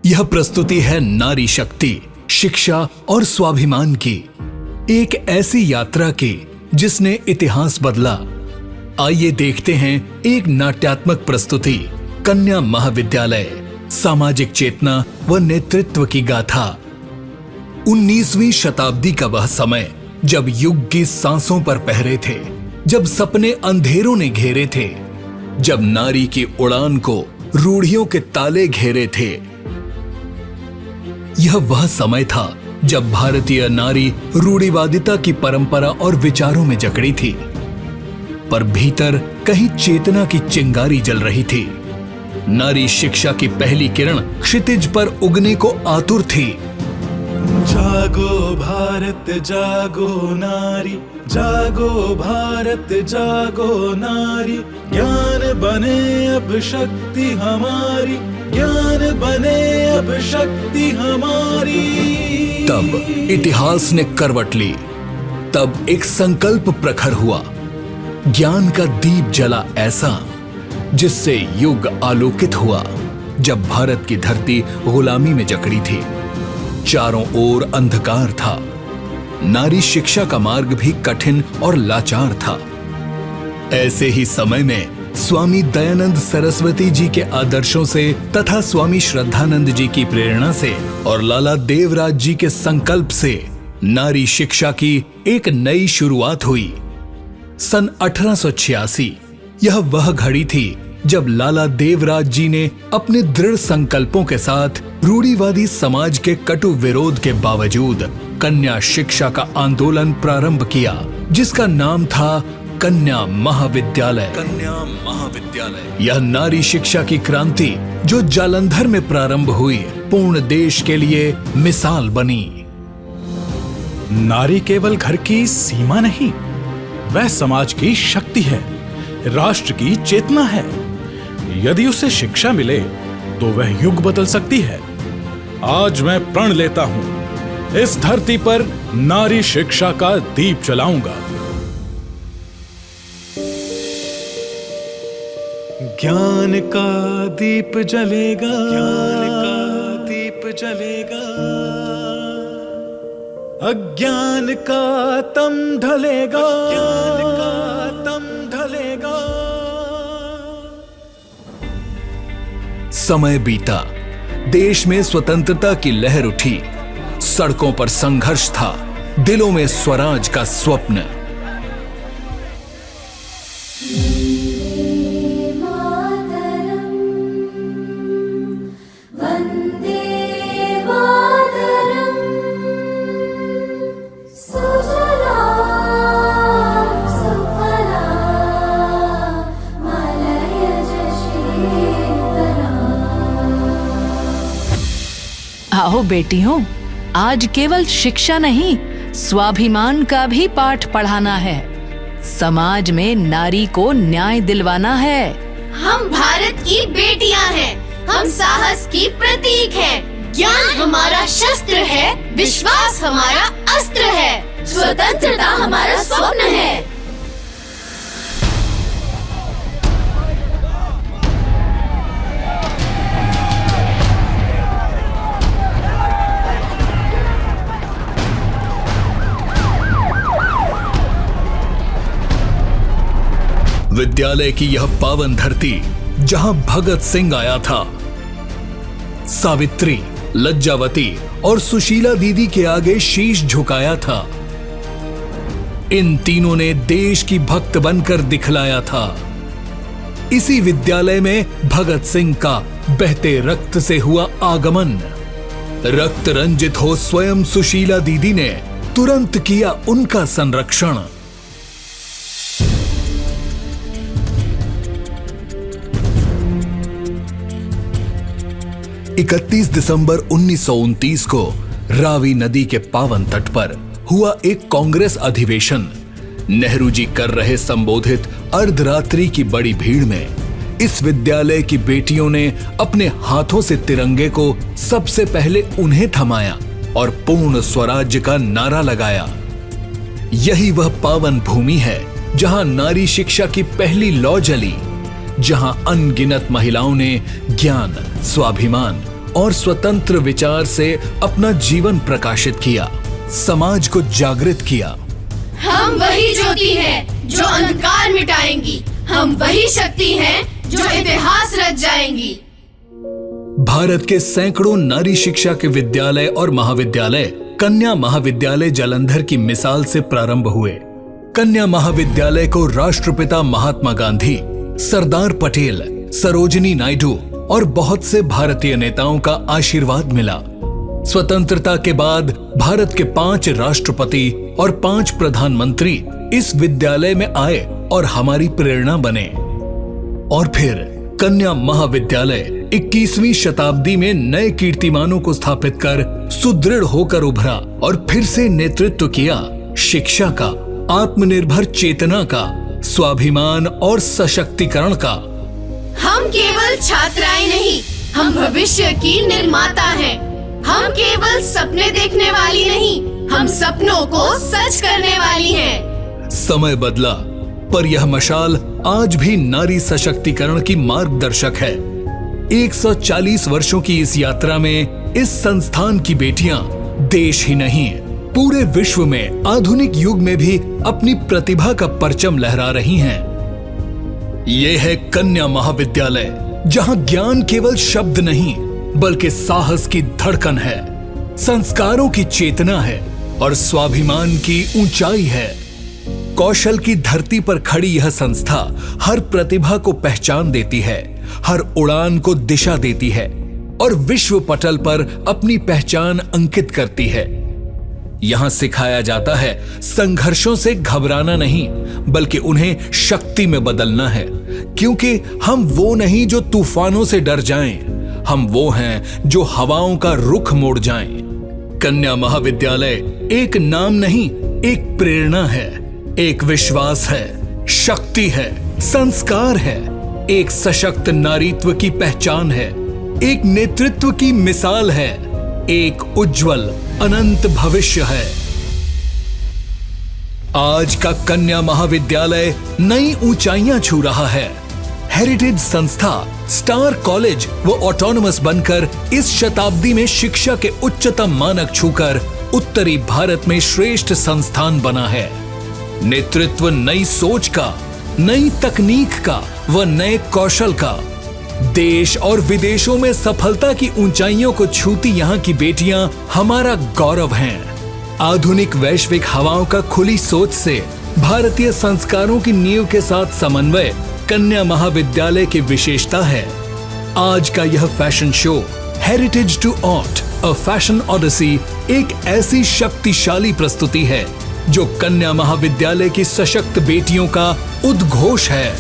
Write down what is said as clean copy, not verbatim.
यह प्रस्तुति है नारी शक्ति, शिक्षा और स्वाभिमान की एक ऐसी यात्रा की जिसने इतिहास बदला। आइए देखते हैं एक नाट्यात्मक प्रस्तुति, कन्या महाविद्यालय, सामाजिक चेतना व नेतृत्व की गाथा। 19वीं शताब्दी का वह समय जब युग की सांसों पर पहरे थे, जब सपने अंधेरों ने घेरे थे, जब नारी की उड़ान को रूढ़ियों के ताले घेरे थे। यह वह समय था जब भारतीय नारी रूढ़िवादिता की परंपरा और विचारों में जकड़ी थी, पर भीतर कहीं चेतना की चिंगारी जल रही थी। नारी शिक्षा की पहली किरण क्षितिज पर उगने को आतुर थी। जागो भारत जागो नारी, जागो भारत जागो नारी, ज्ञान बने अब शक्ति हमारी, ज्ञान बने अब शक्ति हमारी। तब इतिहास ने करवट ली, तब एक संकल्प प्रखर हुआ। ज्ञान का दीप जला ऐसा जिससे युग आलोकित हुआ। जब भारत की धरती गुलामी में जकड़ी थी, चारों ओर अंधकार था, नारी शिक्षा का मार्ग भी कठिन और लाचार था। ऐसे ही समय में स्वामी दयानंद सरस्वती जी के आदर्शों से तथा स्वामी श्रद्धानंद जी की प्रेरणा से और लाला देवराज जी के संकल्प से नारी शिक्षा की एक नई शुरुआत हुई। सन 1886 यह वह घड़ी थी जब लाला देवराज जी ने अपने दृढ़ संकल्पों के साथ रूढ़िवादी समाज के कटु विरोध के बावजूद कन्या शिक्षा का आंदोलन प्रारंभ किया, जिसका नाम था कन्या महाविद्यालय। कन्या महाविद्यालय यह नारी शिक्षा की क्रांति जो जालंधर में प्रारंभ हुई, पूर्ण देश के लिए मिसाल बनी। नारी केवल घर की सीमा नहीं, वह समाज की शक्ति है, राष्ट्र की चेतना है। यदि उसे शिक्षा मिले तो वह युग बदल सकती है। आज मैं प्रण लेता हूं, इस धरती पर नारी शिक्षा का दीप जलाऊंगा। ज्ञान का दीप जलेगा, ज्ञान का दीप जलेगा, अज्ञान का तम ढलेगा, अज्ञान का तम ढलेगा। समय बीता, देश में स्वतंत्रता की लहर उठी, सड़कों पर संघर्ष था, दिलों में स्वराज का स्वप्न। आओ बेटियों, आज केवल शिक्षा नहीं, स्वाभिमान का भी पाठ पढ़ाना है। समाज में नारी को न्याय दिलवाना है। हम भारत की बेटियां हैं, हम साहस की प्रतीक हैं। ज्ञान हमारा शस्त्र है, विश्वास हमारा अस्त्र है, स्वतंत्रता हमारा स्वप्न है। विद्यालय की यह पावन धरती जहां भगत सिंह आया था, सावित्री, लज्जावती और सुशीला दीदी के आगे शीश झुकाया था। इन तीनों ने देश की भक्त बनकर दिखलाया था। इसी विद्यालय में भगत सिंह का बहते रक्त से हुआ आगमन। रक्त रंजित हो स्वयं सुशीला दीदी ने तुरंत किया उनका संरक्षण। 31 दिसंबर 1929 को रावी नदी के पावन तट पर हुआ एक कांग्रेस अधिवेशन। नेहरू जी कर रहे संबोधित अर्धरात्रि की बड़ी भीड़ में इस विद्यालय की बेटियों ने अपने हाथों से तिरंगे को सबसे पहले उन्हें थमाया और पूर्ण स्वराज्य का नारा लगाया। यही वह पावन भूमि है जहां नारी शिक्षा की पहली लौ जली, जहां अनगिनत महिलाओं ने ज्ञान, स्वाभिमान और स्वतंत्र विचार से अपना जीवन प्रकाशित किया, समाज को जागृत किया। हम वही ज्योति हैं जो अंधकार मिटाएंगी। हम वही शक्ति हैं जो इतिहास रच जाएंगी। भारत के सैकड़ों नारी शिक्षा के विद्यालय और महाविद्यालय कन्या महाविद्यालय जालंधर की मिसाल से प्रारंभ हुए। कन्या महाविद्यालय को राष्ट्रपिता महात्मा गांधी, सरदार पटेल, सरोजिनी नायडू और बहुत से भारतीय नेताओं का आशीर्वाद मिला। स्वतंत्रता के बाद भारत के 5 राष्ट्रपति और 5 प्रधानमंत्री इस विद्यालय में आए और हमारी प्रेरणा बने। और फिर कन्या महाविद्यालय 21वीं शताब्दी में नए कीर्तिमानों को स्थापित कर सुदृढ़ होकर उभरा और फिर से नेतृत्व किया शिक्षा का, आत्मनिर्भर चेतना का, स्वाभिमान और सशक्तिकरण का। हम केवल छात्राएं नहीं, हम भविष्य की निर्माता हैं। हम केवल सपने देखने वाली नहीं, हम सपनों को सच करने वाली हैं। समय बदला, पर यह मशाल आज भी नारी सशक्तिकरण की मार्गदर्शक है। 140 वर्षों की इस यात्रा में इस संस्थान की बेटियां देश ही नहीं, पूरे विश्व में आधुनिक युग में भी अपनी प्रतिभा का परचम लहरा रही हैं। ये है कन्या महाविद्यालय, जहां ज्ञान केवल शब्द नहीं बल्कि साहस की धड़कन है, संस्कारों की चेतना है और स्वाभिमान की ऊंचाई है। कौशल की धरती पर खड़ी यह संस्था हर प्रतिभा को पहचान देती है, हर उड़ान को दिशा देती है और विश्व पटल पर अपनी पहचान अंकित करती है। यहां सिखाया जाता है संघर्षों से घबराना नहीं बल्कि उन्हें शक्ति में बदलना है, क्योंकि हम वो नहीं जो तूफानों से डर जाएं, हम वो हैं जो हवाओं का रुख मोड़ जाएं। कन्या महाविद्यालय एक नाम नहीं, एक प्रेरणा है, एक विश्वास है, शक्ति है, संस्कार है, एक सशक्त नारीत्व की पहचान है, एक नेतृत्व की मिसाल है, एक उज्जवल अनंत भविष्य है। आज का कन्या महाविद्यालय नई ऊंचाइयां छू रहा है। हेरिटेज संस्था, स्टार कॉलेज व ऑटोनमस बनकर इस शताब्दी में शिक्षा के उच्चतम मानक छूकर उत्तरी भारत में श्रेष्ठ संस्थान बना है। नेतृत्व नई सोच का, नई तकनीक का व नए कौशल का। देश और विदेशों में सफलता की ऊंचाइयों को छूती यहाँ की बेटियां हमारा गौरव हैं। आधुनिक वैश्विक हवाओं का खुली सोच से भारतीय संस्कारों की नींव के साथ समन्वय कन्या महाविद्यालय की विशेषता है। आज का यह fashion show heritage to haute a fashion odyssey एक ऐसी शक्तिशाली प्रस्तुति है जो कन्या महाविद्यालय की सशक्त बेटियों का उद्घोष है।